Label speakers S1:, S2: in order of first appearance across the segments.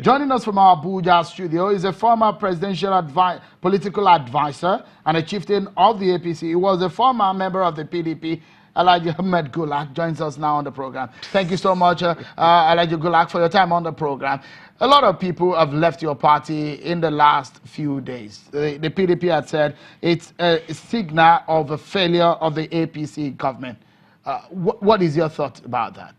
S1: Joining us from our Abuja studio is a former presidential political advisor and a chieftain of the APC. He was a former member of the PDP. Ahmed Gulak joins us now on the program. Thank you so much, Gulak, for your time on the program. A lot of people have left your party in the last few days. The PDP had said it's a signal of a failure of the APC government. What is your thought about that?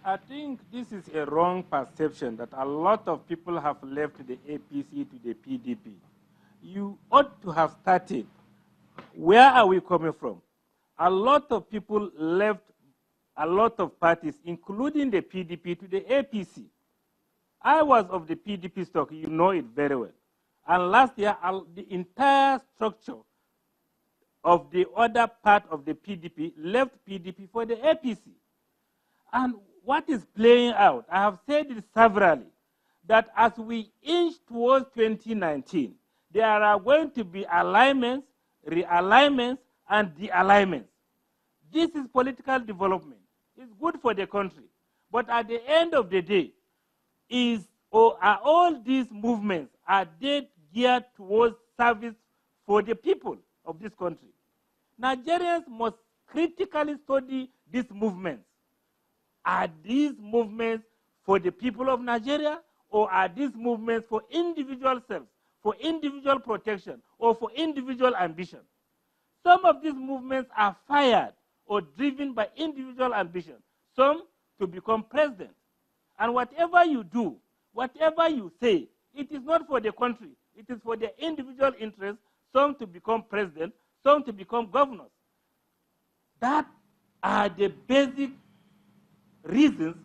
S2: I think this is a wrong perception that a lot of people have left the APC to the PDP. You ought to have started. Where are we coming from? A lot of people left a lot of parties, including the PDP, to the APC. I was of the PDP stock, you know it very well. And last year, the entire structure of the other part of the PDP left PDP for the APC. And what is playing out, I have said it severally, that as we inch towards 2019, there are going to be alignments, realignments, and de-alignments. This is political development. It's good for the country. But at the end of the day, are all these movements, are they geared towards service for the people of this country? Nigerians must critically study these movements. Are these movements for the people of Nigeria, or are these movements for individual self, for individual protection, or for individual ambition? Some of these movements are fired or driven by individual ambition, some to become president. And whatever you do, whatever you say, it is not for the country. It is for their individual interests, some to become president, some to become governors. That are the basic reasons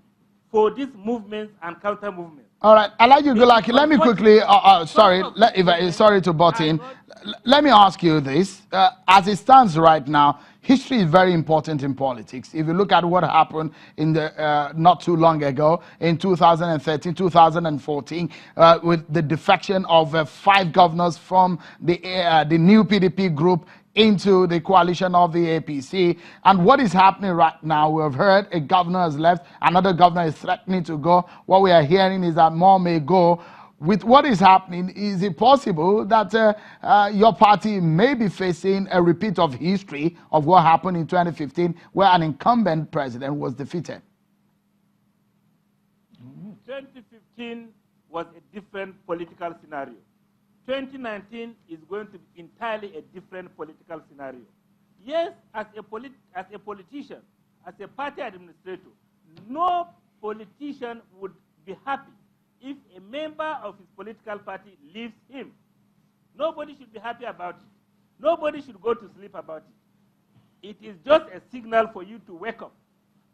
S2: for these movements and counter movements.
S1: All right, Gulak, let me quickly, sorry to butt in. Let me ask you this. As it stands right now, history is very important in politics. If you look at what happened in the not too long ago, in 2013, 2014, with the defection of 5 governors from the new PDP group into the coalition of the APC. And what is happening right now, we have heard a governor has left, another governor is threatening to go. What we are hearing is that more may go. With what is happening, is it possible that your party may be facing a repeat of history of what happened in 2015, where an incumbent president was defeated?
S2: 2015 was a different political scenario. 2019 is going to be entirely a different political scenario. Yes, as a politician, as a party administrator, no politician would be happy if a member of his political party leaves him. Nobody should be happy about it. Nobody should go to sleep about it. It is just a signal for you to wake up,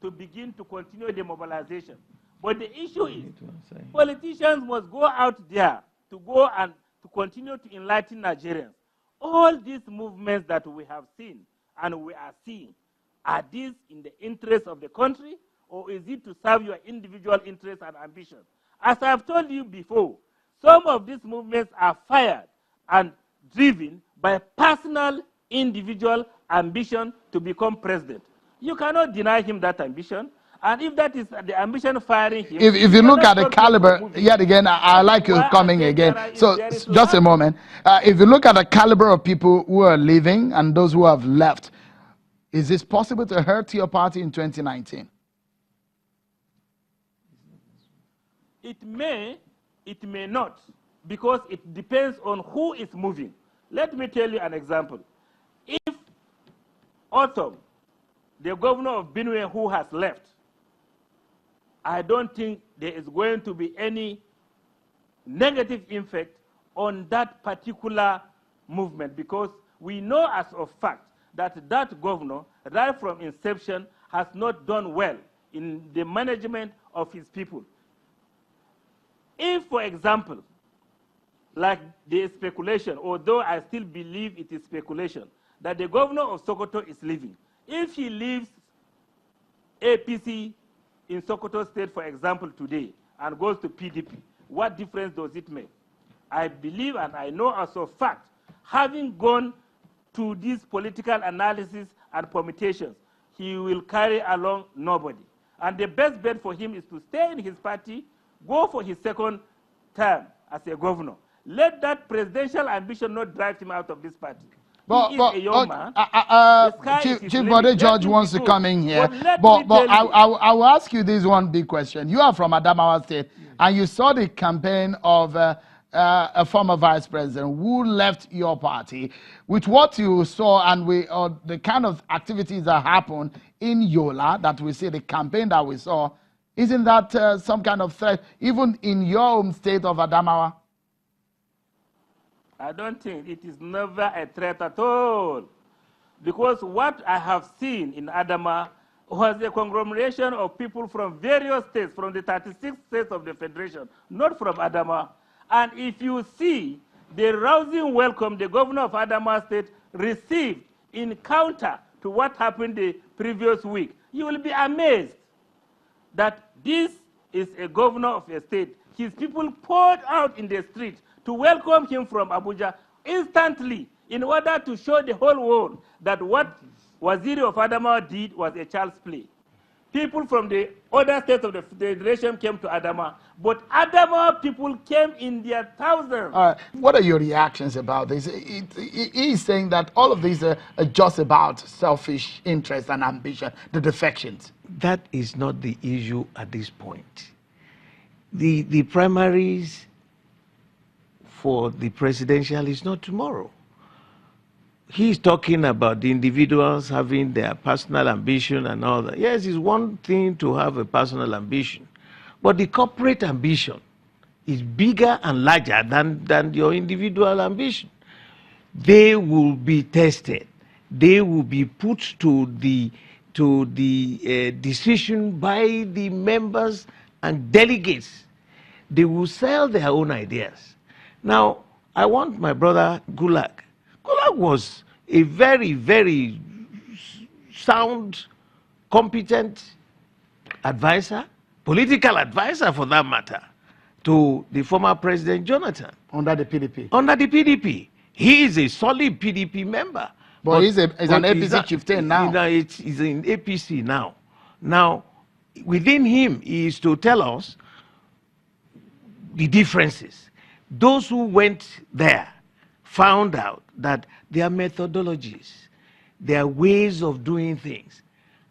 S2: to begin to continue the mobilization. But the issue is, politicians must go out there to go and to continue to enlighten Nigerians. All these movements that we have seen and we are seeing, are these in the interest of the country, or is it to serve your individual interests and ambitions? As I have told you before, some of these movements are fired and driven by personal, individual ambition to become president. You cannot deny him that ambition. And if that is the ambition firing him...
S1: If you look at the caliber, yet again, I like you coming again. So, just a moment. If you look at the caliber of people who are leaving and those who have left, is this possible to hurt your party in 2019?
S2: It may not, because it depends on who is moving. Let me tell you an example. If Autumn, the governor of Benue who has left, I don't think there is going to be any negative effect on that particular movement, because we know as a fact that that governor, right from inception, has not done well in the management of his people. If, for example, like the speculation, although I still believe it is speculation, that the governor of Sokoto is leaving, if he leaves APC in Sokoto State, for example, today, and goes to PDP, what difference does it make? I believe and I know as a fact, having gone to this political analysis and permutations, he will carry along nobody. And the best bet for him is to stay in his party, go for his second term as a governor. Let that presidential ambition not drive him out of this party. He is a young man. The sky is his
S1: Chief
S2: limit.
S1: Bode George
S2: Let him
S1: wants
S2: be
S1: to
S2: good.
S1: come in here.
S2: But
S1: I will ask you this one big question. You are from Adamawa State, and you saw the campaign of a former vice president who left your party. With what you saw and the kind of activities that happened in Yola, that we see, the campaign that we saw, isn't that some kind of threat, even in your home state of Adamawa?
S2: I don't think it is never a threat at all. Because what I have seen in Adama was a conglomeration of people from various states, from the 36 states of the Federation, not from Adama. And if you see the rousing welcome the governor of Adama State received in counter to what happened the previous week, you will be amazed that this is a governor of a state. His people poured out in the street to welcome him from Abuja instantly in order to show the whole world that what Waziri of Adamawa did was a child's play. People from the other states of the Federation came to Adamawa, but Adamawa people came in their thousands.
S1: What are your reactions about this? He is saying that all of these are just about selfish interest and ambition, the defections.
S3: That is not the issue at this point. The primaries for the presidential is not tomorrow. He's talking about the individuals having their personal ambition and all that. Yes, it's one thing to have a personal ambition, but the corporate ambition is bigger and larger than your individual ambition. They will be tested. They will be put to the decision by the members and delegates. They will sell their own ideas. Now, I want my brother Gulak. Gulak was a very, very sound, competent advisor, political advisor for that matter, to the former President Jonathan.
S1: Under the PDP?
S3: Under the PDP. He is a solid PDP member.
S1: But he's an APC chieftain now.
S3: He's in APC now. Now, within him is to tell us the differences. Those who went there found out that their methodologies, their ways of doing things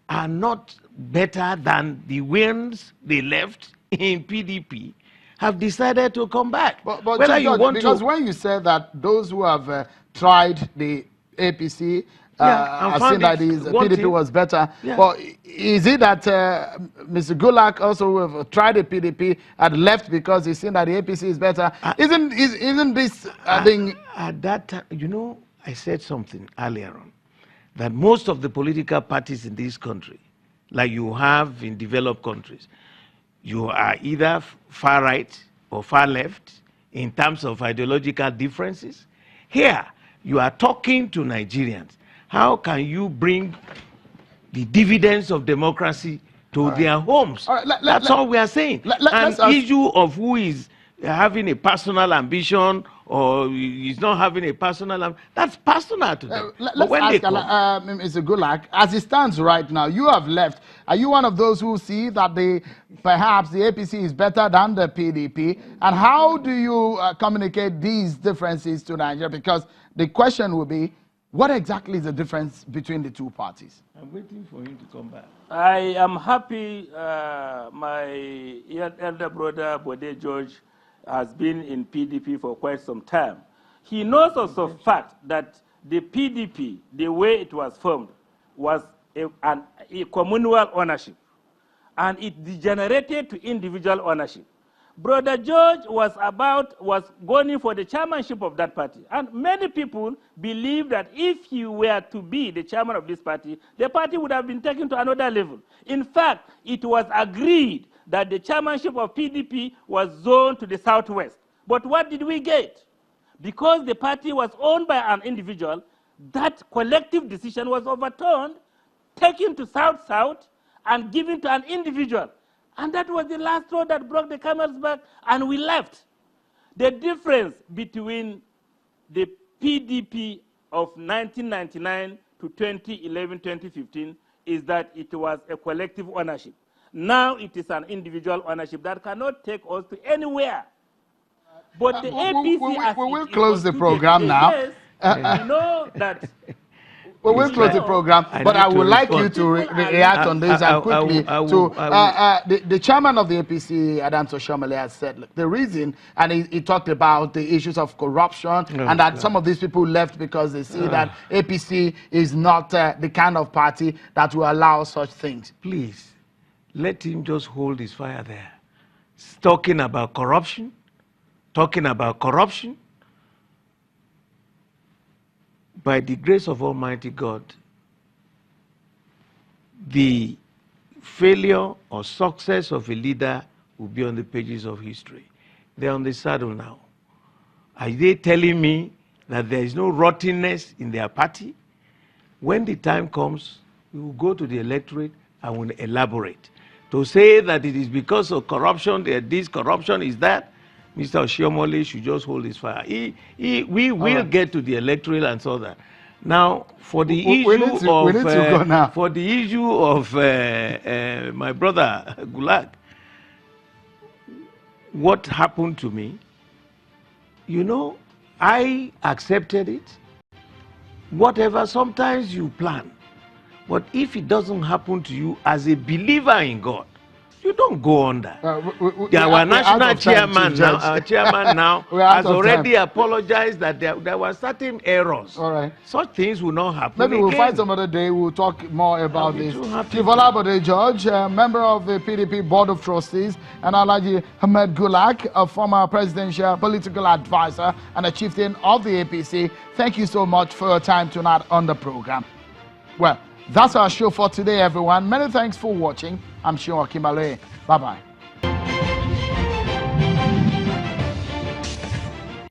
S3: are not better than the ones they left in PDP have decided to come back.
S1: But because when you say that those who have tried the APC have seen that PDP was better, well, is it that Mr. Gulak also have tried the PDP and left because he's seen that the APC is better? Isn't this thing?
S3: At that time, you know, I said something earlier on, that most of the political parties in this country, like you have in developed countries, you are either far right or far left in terms of ideological differences. Here, you are talking to Nigerians. How can you bring the dividends of democracy to their homes? That's all we are saying. An issue of who is having a personal ambition or is not having a personal ambition, that's personal to them.
S1: Let's ask Mr. Gulak, as it stands right now, you have left. Are you one of those who see that perhaps the APC is better than the PDP? And how do you communicate these differences to Nigeria? Because the question will be, what exactly is the difference between the two parties?
S3: I'm waiting for him to come back.
S2: I am happy my elder brother, Bode George, has been in PDP for quite some time. He knows also the fact that the PDP, the way it was formed, was a communal ownership. And it degenerated to individual ownership. Brother George was going for the chairmanship of that party. And many people believe that if he were to be the chairman of this party, the party would have been taken to another level. In fact, it was agreed that the chairmanship of PDP was zoned to the southwest. But what did we get? Because the party was owned by an individual, that collective decision was overturned, taken to south-south, and given to an individual. And that was the last straw that broke the camel's back, and we left. The difference between the PDP of 1999 to 2011, 2015 is that it was a collective ownership. Now it is an individual ownership that cannot take us to anywhere. But the APC,
S1: we will close the program now.
S2: Yes, we know that.
S1: We will close the program, but I would like you to react on this and quickly. The chairman of the APC, Adam Soshomole, has said, look, the reason, and he talked about the issues of corruption, and that some of these people left because they see that APC is not the kind of party that will allow such things.
S3: Please, let him just hold his fire there. He's talking about corruption, By the grace of Almighty God, the failure or success of a leader will be on the pages of history. They're on the saddle now. Are they telling me that there is no rottenness in their party? When the time comes, we will go to the electorate and will elaborate. To say that it is because of corruption, that this corruption is that, Mr. Oshiomhole should just hold his fire. We will get to the electoral and so that. Now, for the issue of my brother Gulak, what happened to me, you know, I accepted it. Whatever, sometimes you plan. But if it doesn't happen to you as a believer in God, you don't go under. Our national chairman now has already apologized that there were certain errors.
S1: All right.
S3: Such things will not happen.
S1: Maybe we'll find some other day. We'll talk more about this. Chief Bode George, member of the PDP Board of Trustees, and Alhaji Ahmed Gulak, a former presidential political advisor and a chieftain of the APC. Thank you so much for your time tonight on the program. Well, that's our show for today, everyone. Many thanks for watching. I'm Sean Kimale. Bye-bye.